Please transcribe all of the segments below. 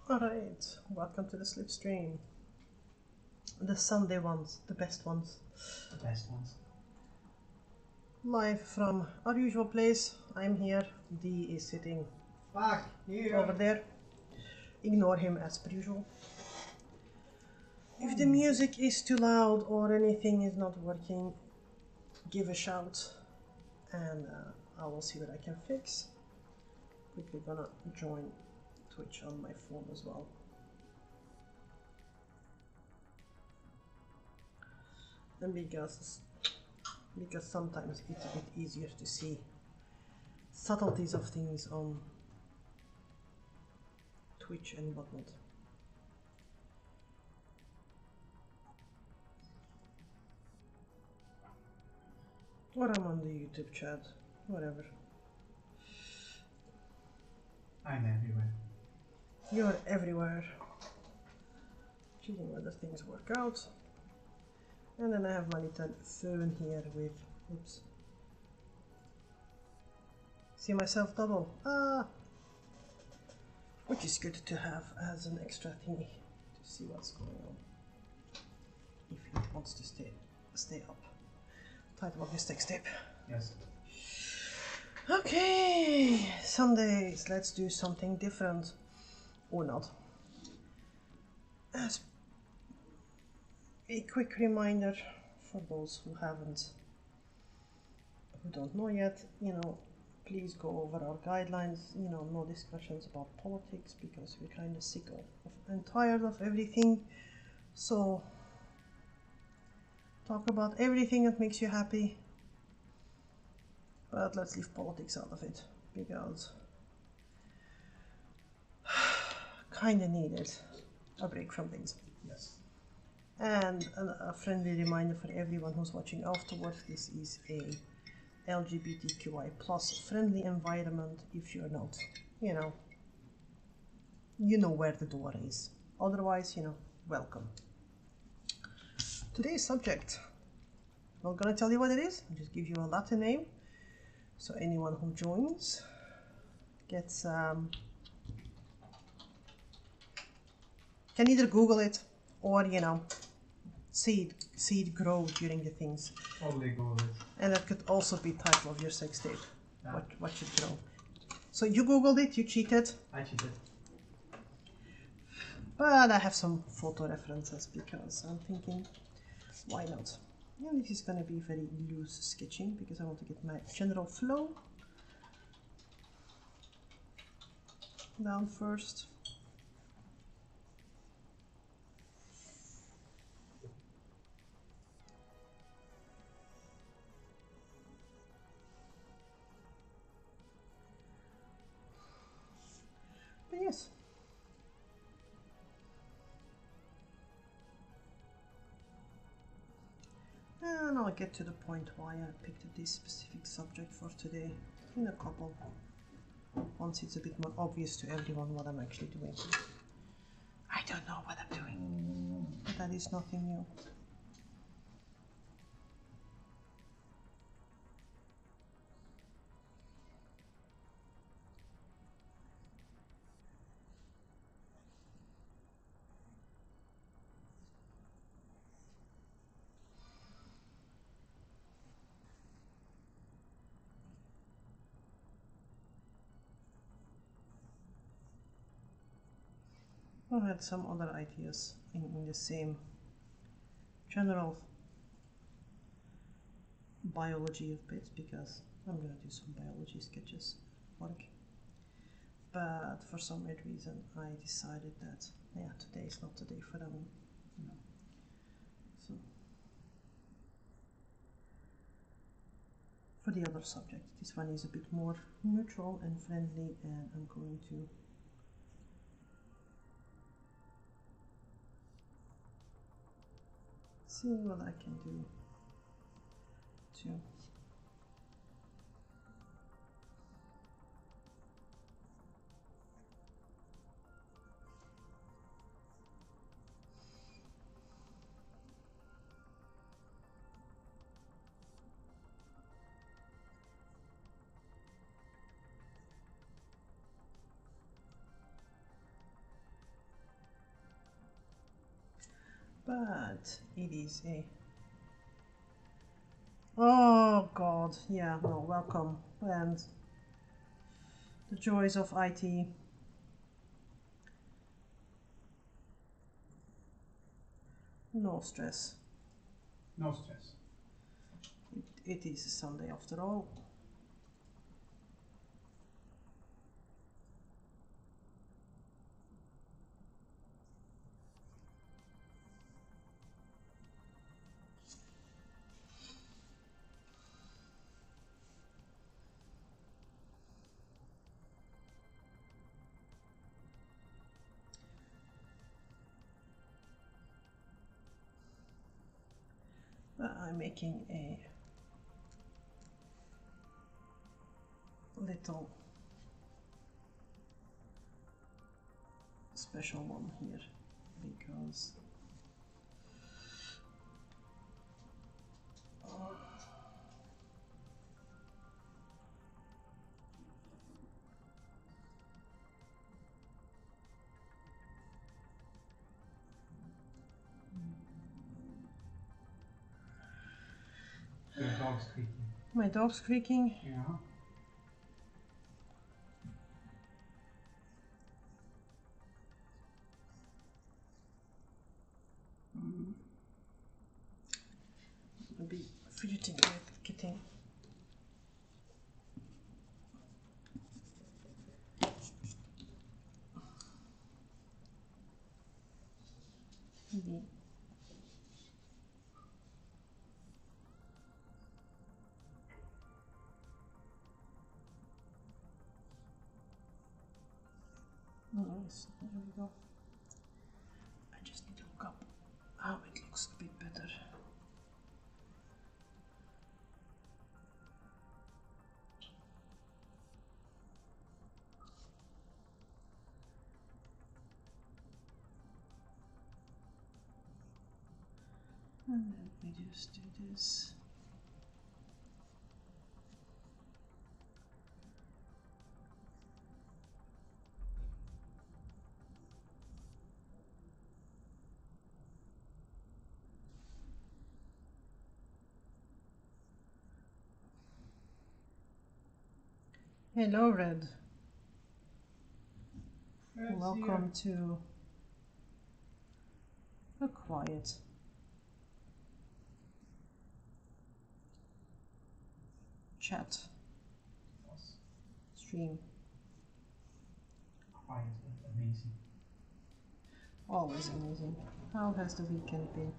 Alright, welcome to the slipstream. The Sunday ones, the best ones. The best ones. Live from our usual place. I'm here. D is sitting Fuck you! over there. Ignore him as per usual. If the music is too loud or anything is not working, give a shout and I will see what I can fix. Quickly gonna join Twitch on my phone as well. And because sometimes it's a bit easier to see subtleties of things on Twitch and whatnot. Or I'm on the YouTube chat, whatever. I'm everywhere. You're everywhere. Checking whether things work out. And then I have my little phone here with, oops. See myself double. Which is good to have as an extra thingy to see what's going on. If it wants to stay up. Title of this text tape. Yes. Okay, Sundays, let's do something different. Or not. As a quick reminder for those who don't know yet, please go over our guidelines, no discussions about politics because we're kind of sick of and tired of everything. So talk about everything that makes you happy, but let's leave politics out of it because kind of needed a break from things. Yes. And a friendly reminder for everyone who's watching afterwards, this is a LGBTQI plus friendly environment. If you're not, you know where the door is. Otherwise, welcome. Today's subject, I'm not gonna tell you what it is, I'll just give you a Latin name. So anyone who joins gets, can either Google it or, see it grow during the things. Totally Google it. And that could also be title of your sex tape. Yeah. What should grow. So you Googled it, you cheated. I cheated. But I have some photo references because I'm thinking, why not? And this is going to be very loose sketching because I want to get my general flow down first. But yes. And I'll get to the point why I picked this specific subject for today in a couple. Once it's a bit more obvious to everyone what I'm actually doing. I don't know what I'm doing, but that is nothing new. I had some other ideas in the same general biology of bits because I'm gonna do some biology sketches work. But for some weird reason I decided that today is not the day for them. So for the other subject, this one is a bit more neutral and friendly, and I'm going to see what I can do to but it is a... Oh god, yeah, no, welcome. And the joys of IT. No stress. No stress. It is a Sunday after all. But I'm making a little special one here because Your dog's creaking. my dog's creaking. Yeah. I'll be fidgeting with getting the nice. There we go. I just need to look up how it looks a bit better. And let me just do this. Hello, Red. Welcome to a quiet chat stream. Quiet but amazing. Always amazing. How has the weekend been?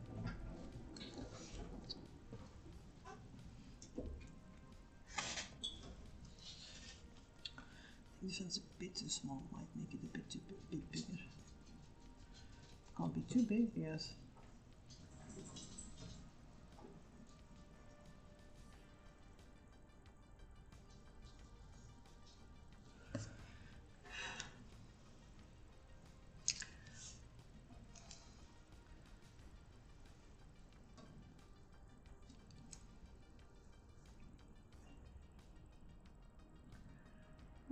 This one's a bit too small, might make it a bit bigger. Can't be too big, yes.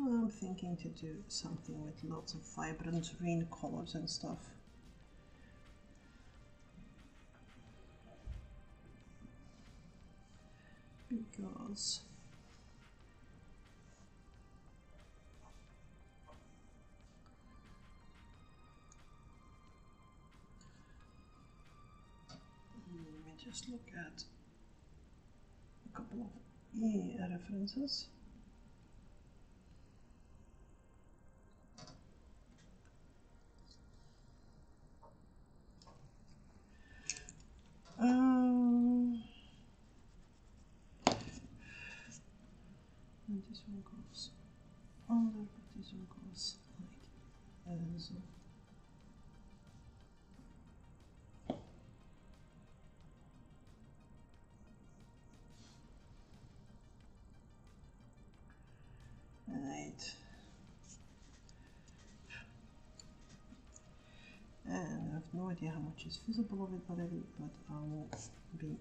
I'm thinking to do something with lots of vibrant green colors and stuff. Because let me just look at a couple of references. And this one goes under, but this one goes like so. Right. And I have no idea how much is visible of it already, but I will be.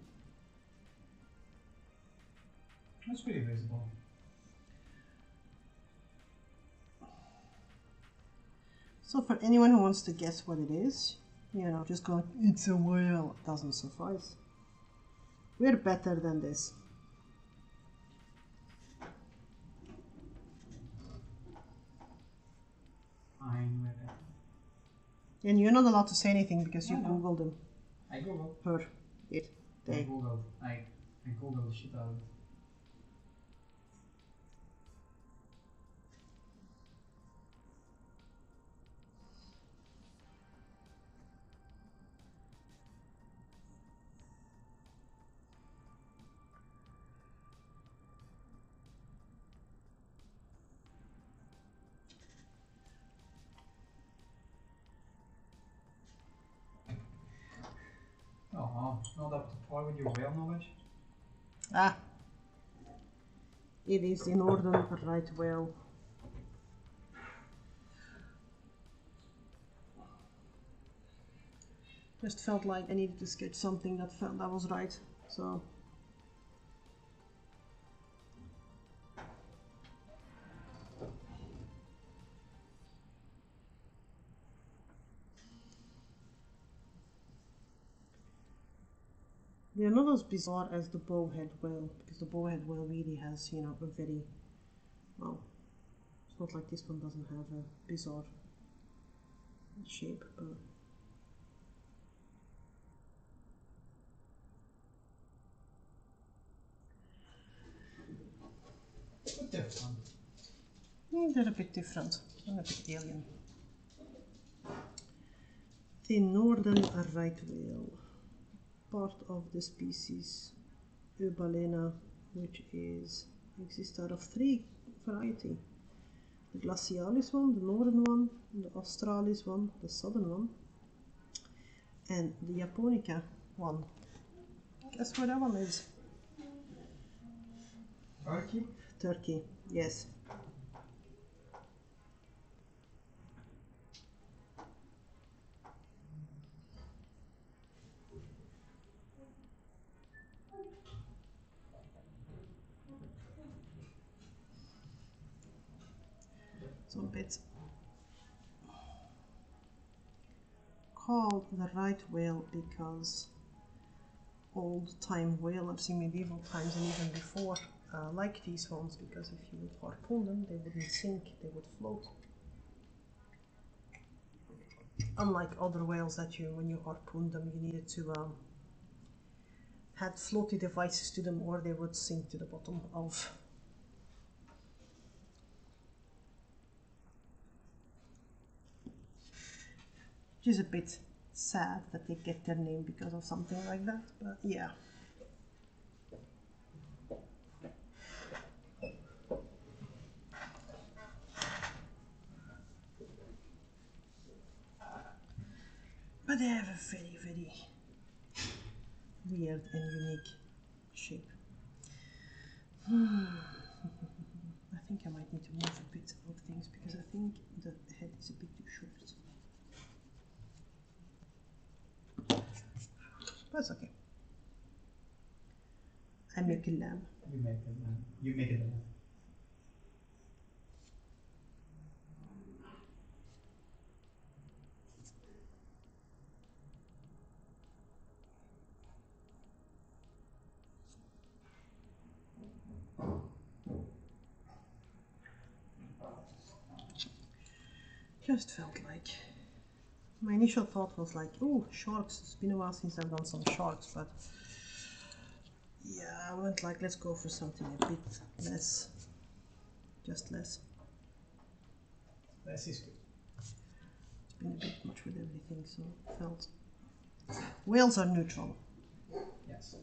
That's pretty visible. So for anyone who wants to guess what it is, You know, just going, it's a whale, doesn't suffice. We're better than this. I'm with it. And you're not allowed to say anything because you No. googled them. I googled. Her. It. I They. googled. I googled the shit out of it. Oh, not up to par with your whale knowledge. Ah. It is the northern right whale. Just felt like I needed to sketch something that felt that was right. So. They're not as bizarre as the bowhead whale, because the bowhead whale really has, you know, a very, well, it's not like this one doesn't have a bizarre shape, but But different. they're a bit different and a bit alien. The northern right whale, part of the species Eubalena, which exists out of 3 varieties. The glacialis one, the northern one, the australis one, the southern one, and the japonica one. Guess where that one is? Turkey? Turkey, yes. So it's called the right whale because old time whalers in medieval times and even before like these ones, because if you would harpoon them they wouldn't sink, they would float. Unlike other whales that you, when you harpoon them, you needed to had floaty devices to them or they would sink to the bottom of. Which is a bit sad that they get their name because of something like that, but yeah. But they have a very, very weird and unique shape. I think I might need to move a bit of things because I think the head is a bit too short. That's okay. I make a lamb. You make it. You make it. Just felt like. My initial thought was like, oh, sharks. It's been a while since I've done some sharks, but yeah, I went like, let's go for something a bit less. Just less. Less is good. It's been a bit much with everything, so it felt. Whales are neutral. Yes.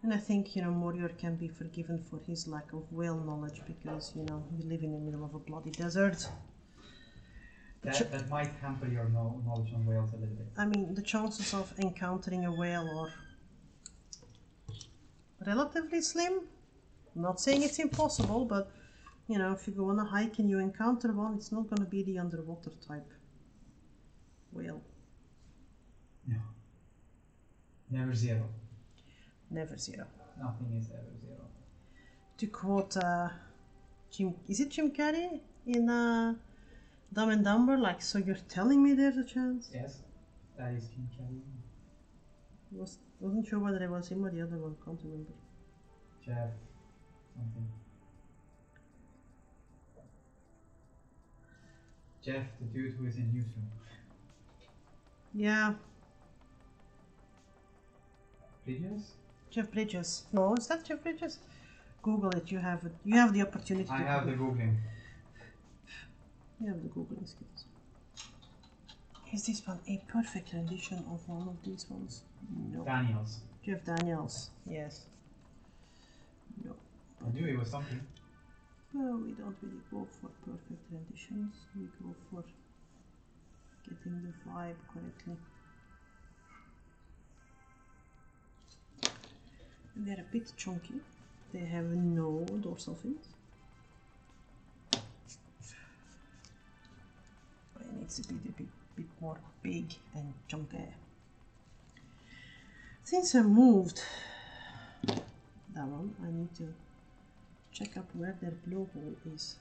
And I think, you know, Morior can be forgiven for his lack of whale knowledge because, you know, we live in the middle of a bloody desert. That might hamper your knowledge on whales a little bit. I mean, the chances of encountering a whale are relatively slim. I'm not saying it's impossible, but, you know, if you go on a hike and you encounter one, it's not going to be the underwater type whale. No. Never zero. Never zero. Nothing is ever zero. To quote is it Jim Carrey in Dumb and Dumber? Like, so you're telling me there's a chance? Yes, that is Jim Carrey. Wasn't sure whether it was him or the other one. Can't remember. Jeff, something. Jeff, the dude who is in Newsroom. Yeah, Bridges? Jeff Bridges. No, is that Jeff Bridges? Google it. You have the opportunity. I to have the Googling. You have the Googling skills. Is this one a perfect rendition of one of these ones? No. Daniels. Jeff Daniels. Yes. No. I knew it was something. Well, we don't really go for perfect renditions. We go for getting the vibe correctly. And they're a bit chunky. They have no dorsal fins. It needs to be a bit more big and chunky. Since I moved that one, I need to check up where their blowhole is.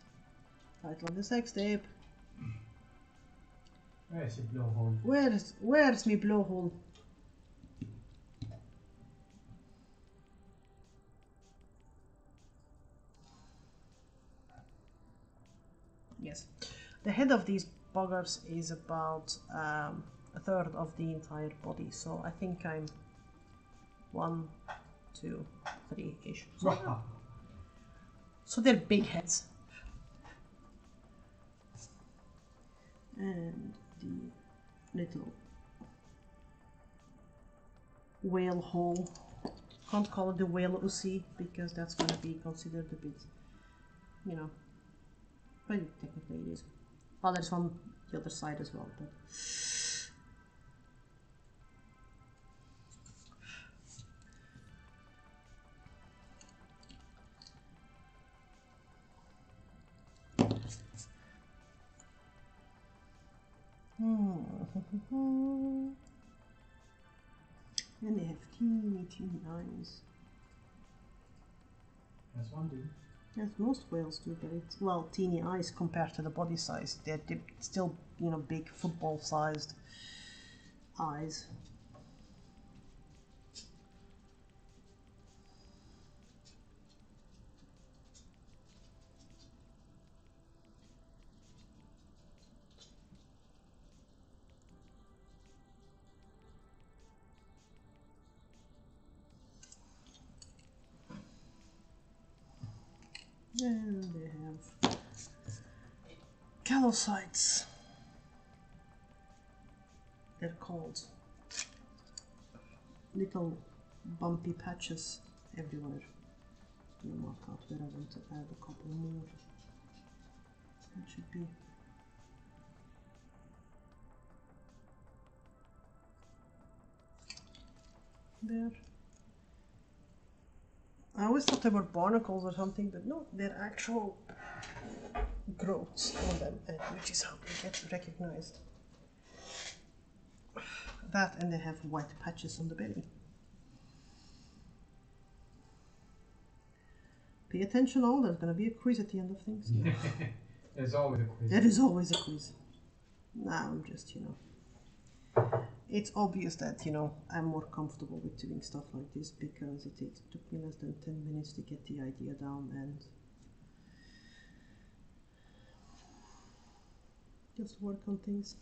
Title of the sex tape. Where is your blowhole? Where's me blowhole? Yes. The head of these buggers is about a third of the entire body, so I think I'm 1, 2, 3-ish. So they're big heads. And the little whale hole. Can't call it the whale Uzi because that's going to be considered a bit, you know, but technically it is. Well, there's one the other side as well, but and they have teeny eyes. That's one dude. Yes, most whales do, but it's, well, teeny eyes compared to the body size. They're still, you know, big football-sized eyes. And they have callocytes. They're called little bumpy patches everywhere. I'm gonna mark out where I want to add a couple more. That should be there. I always thought they were barnacles or something, but no, they're actual growths on them, which is how they get recognized. That, and they have white patches on the belly. Pay attention all, there's going to be a quiz at the end of things. There's always a quiz. There is always a quiz. Now I'm just, you know, it's obvious that, you know, I'm more comfortable with doing stuff like this because it took me less than 10 minutes to get the idea down and just work on things.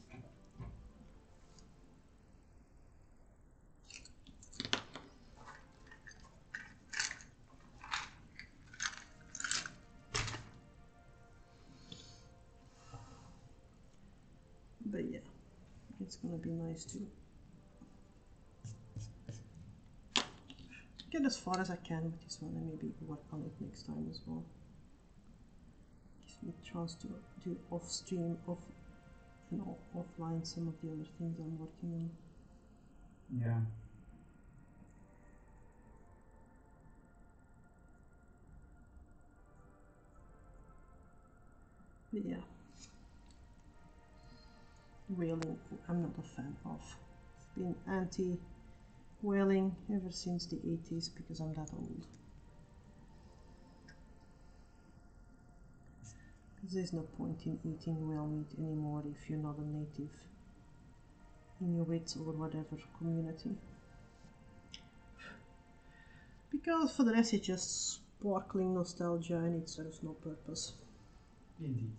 But yeah, it's gonna be nice to get as far as I can with this one and maybe work on it next time as well. Gives me a chance to do offline some of the other things I'm working on. Yeah. But yeah. Whaling, I'm not a fan of. Been whaling ever since the 80s because I'm that old. There's no point in eating whale meat anymore if you're not a native Inuit or whatever community. Because for the rest it's just sparkling nostalgia and it serves no purpose. Indeed.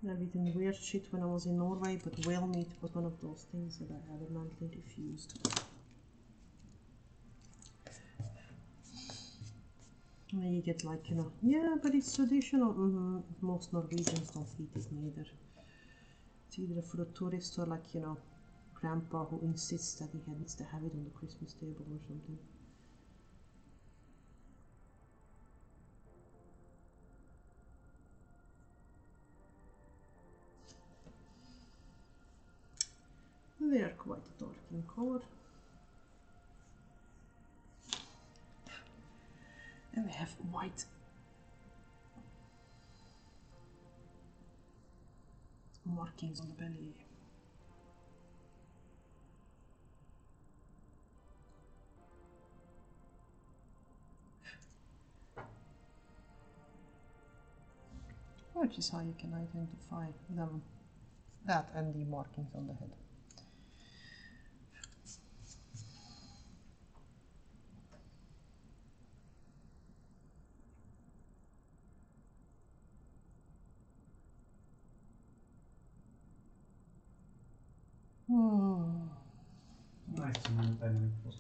I've eaten weird shit when I was in Norway, but whale meat was one of those things that I adamantly refused. And then you get like, you know, yeah, but it's traditional. Most Norwegians don't eat it neither. It's either for a tourist or like, you know, grandpa who insists that he needs to have it on the Christmas table or something. They are quite dark in color. And we have white markings on the belly. Which is how you can identify them. That and the markings on the head. Nice dynamic pose.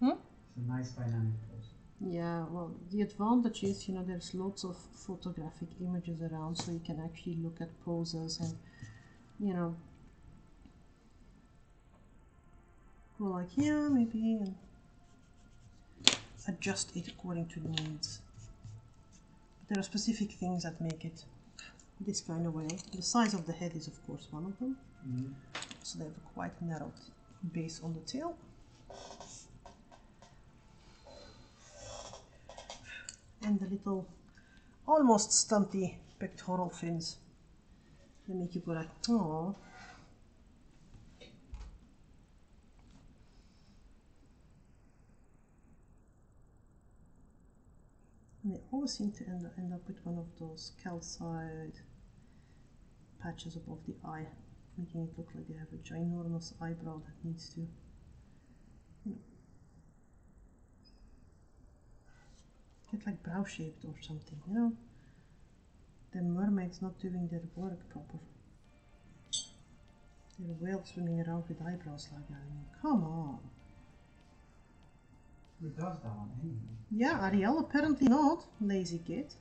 It's a nice dynamic pose. Yeah, well, the advantage is, you know, there's lots of photographic images around, so you can actually look at poses and, you know, go like, yeah, maybe, and adjust it according to the needs. But there are specific things that make it this kind of whale. The size of the head is, of course, one of them. So they have a quite narrow base on the tail. And the little, almost stunty pectoral fins. They make you go like, oh. And they always seem to end up with one of those calcite patches above the eye, making it look like they have a ginormous eyebrow that needs to, you know, get like brow shaped or something, you know. The mermaid's not doing their work proper. They're a whale swimming around with eyebrows like that. I mean, come on. Who does that one anyway? Yeah, Ariel apparently not. Lazy kid.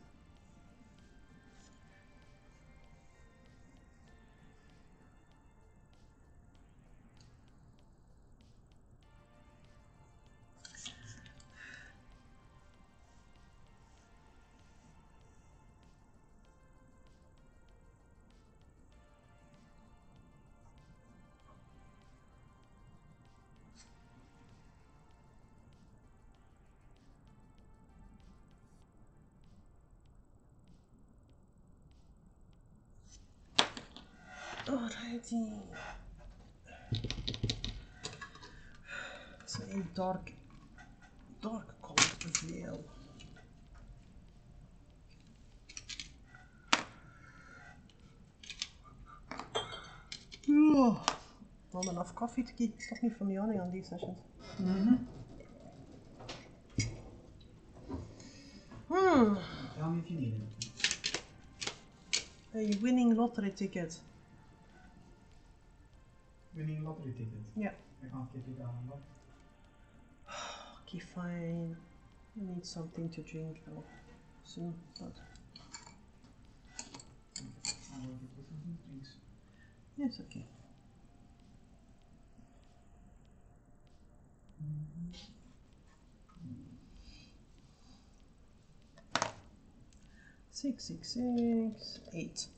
Alrighty. It's a dark colored veil. Not enough coffee to stop me from yawning on these sessions. Tell me if you need anything. A winning lottery ticket. Winning lottery ticket? Yeah. I can't give you that one. Okay, fine. I need something to drink though soon, but I will get you some drinks. yes, okay. Six, 8.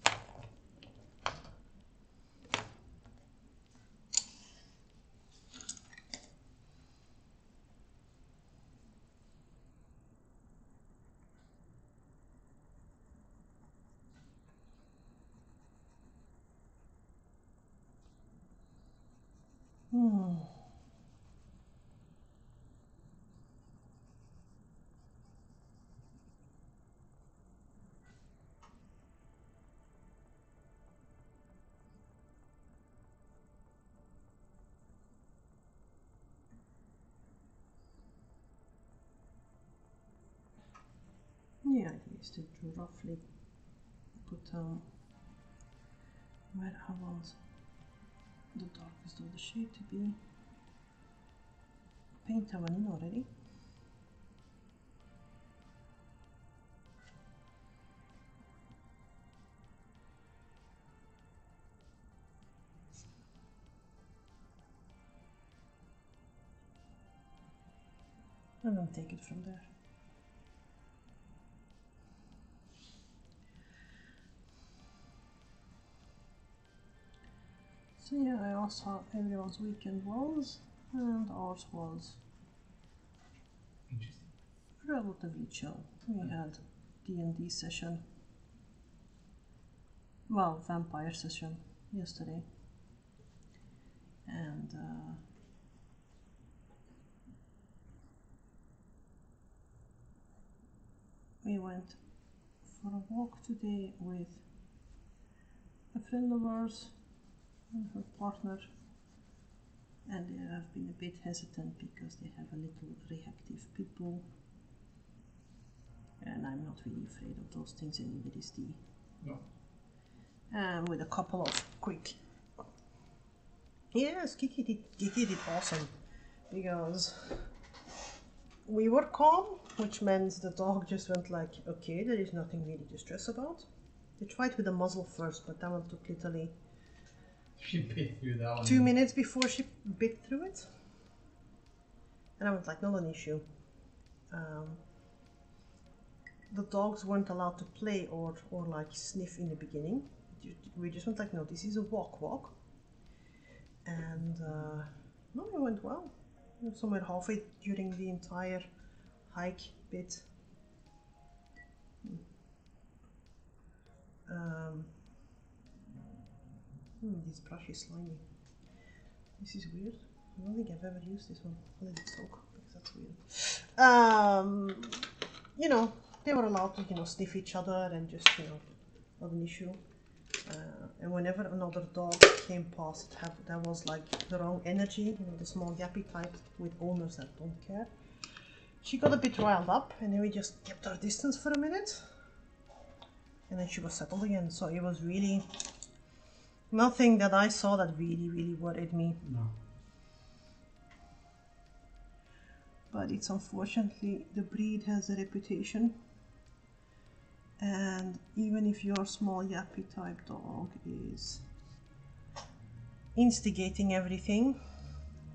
The idea is to roughly put where I want the darkest of the shade to be. Paint that one in already. And then take it from there. So yeah, I asked how everyone's weekend was, and ours was Interesting. relatively chill. We had D&D session, well, vampire session yesterday, and we went for a walk today with a friend of ours and her partner, and they have been a bit hesitant because they have a little reactive pit bull, and I'm not really afraid of those things, and neither is Dee. No. And with a couple of quick, yes, Kiki did awesome, because we were calm, which meant the dog just went like, okay, there is nothing really to stress about. They tried with the muzzle first, but that one took literally She bit through that one. 2 minutes before she bit through it. And I was like, not an issue. The dogs weren't allowed to play or like sniff in the beginning. We just went like, no, this is a walk. And no, it went well. Somewhere halfway during the entire hike bit. This brush is slimy. This is weird. I don't think I've ever used this one. I'll let it soak because that's weird. You know, they were allowed to, you know, sniff each other and just, you know, not an issue. And whenever another dog came past, that was like the wrong energy, you know, the small yappy type with owners that don't care. She got a bit riled up, and then we just kept our distance for a minute. And then she was settled again, so it was really nothing that I saw that really worried me. No. But it's unfortunately, the breed has a reputation. And even if your small yappy type dog is instigating everything,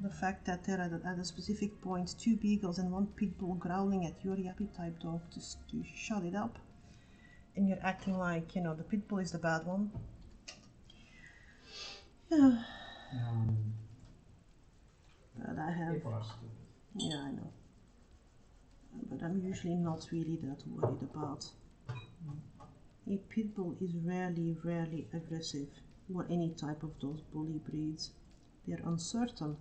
the fact that there are at a specific point 2 beagles and 1 pit bull growling at your yappy type dog just to shut it up, and you're acting like, you know, the pit bull is the bad one. Yeah. But I have. People are stupid. Yeah, I know. But I'm usually not really that worried about. A pit bull is rarely aggressive, or any type of those bully breeds. They're uncertain.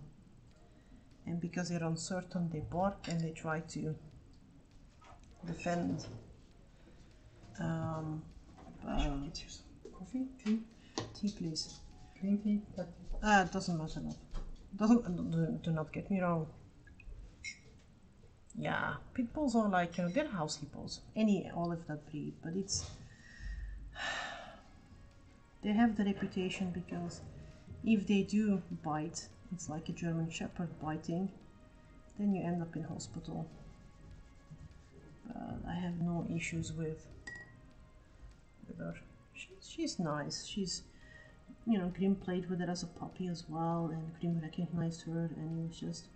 And because they're uncertain, they bark and they try to defend. Get you some coffee? Tea? Tea, please. Green tea? Black tea? It doesn't matter. Do not get me wrong. Yeah, pit bulls are like, you know, they're house hippos. All of that breed, but they have the reputation because if they do bite, it's like a German Shepherd biting, then you end up in hospital. But I have no issues with her. She's nice. She's, you know, Grim played with her as a puppy as well, and Grim recognized her, and it was just.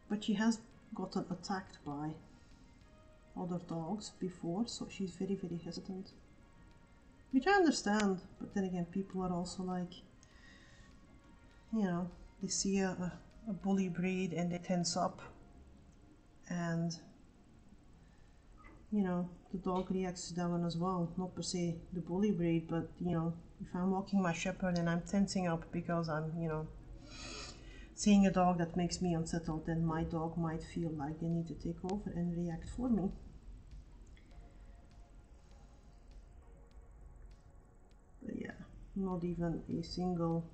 But she has gotten attacked by other dogs before, so she's very hesitant. Which I understand, but then again, people are also like, you know, they see a bully breed and they tense up, and, you know, the dog reacts to that one as well. Not per se the bully breed, but, you know, if I'm walking my shepherd and I'm tensing up because I'm, you know, seeing a dog that makes me unsettled, then my dog might feel like they need to take over and react for me. But yeah, not even a single.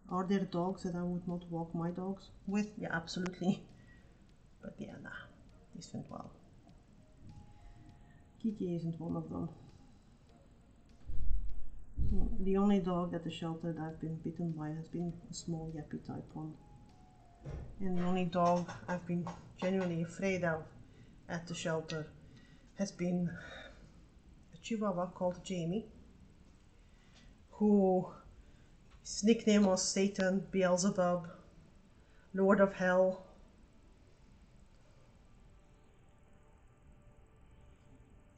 Are there dogs that I would not walk my dogs with? Yeah, absolutely. But yeah, nah. isn't well. Kiki isn't one of them. The only dog at the shelter that I've been bitten by has been a small yappy type one. And the only dog I've been genuinely afraid of at the shelter has been a Chihuahua called Jamie, who his nickname was Satan, Beelzebub, Lord of Hell.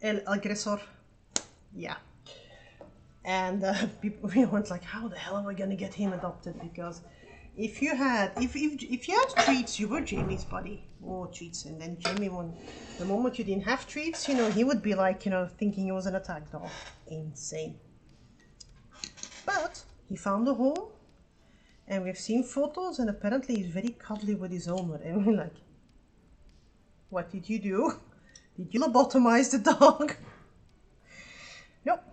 El Aggressor. Yeah. And people went like, how the hell are we gonna get him adopted? Because if you had treats, you were Jamie's buddy. Oh, treats. And then Jamie, the moment you didn't have treats, you know, he would be like, you know, thinking he was an attack dog. Insane. But he found a home, and we've seen photos, and apparently he's very cuddly with his owner. And we're like, what did you do? Did you lobotomize the dog? Nope.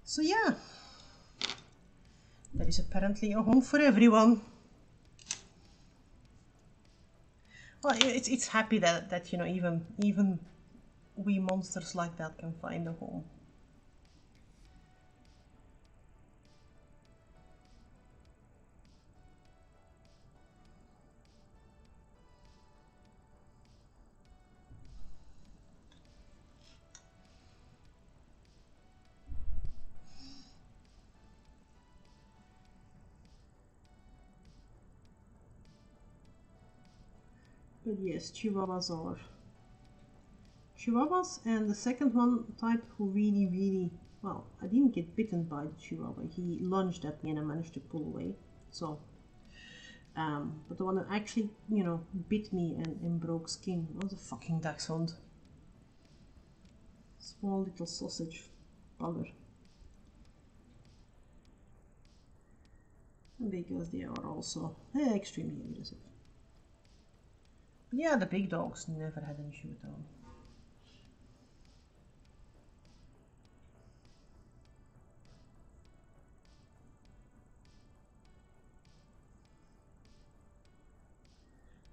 So yeah, there is apparently a home for everyone. Well, it's happy that you know even wee monsters like that can find a home. But yes, Chihuahuas are. Chihuahuas, and the second one type who really, well, I didn't get bitten by the Chihuahua. He lunged at me and I managed to pull away. So, but the one that actually, you know, bit me and broke skin was a fucking dachshund. Small little sausage bugger. Because they are also extremely aggressive. But yeah, the big dogs never had an issue with them.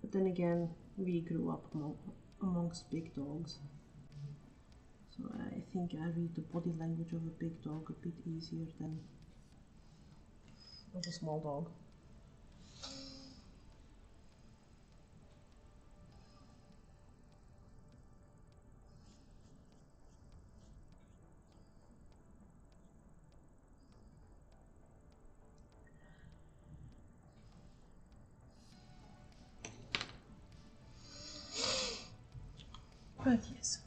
But then again, we grew up amongst big dogs. So I think I read the body language of a big dog a bit easier than of a small dog. But yes.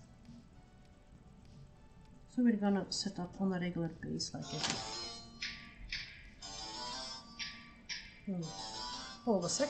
So we're gonna set up on a regular pace like this. Hold a sec.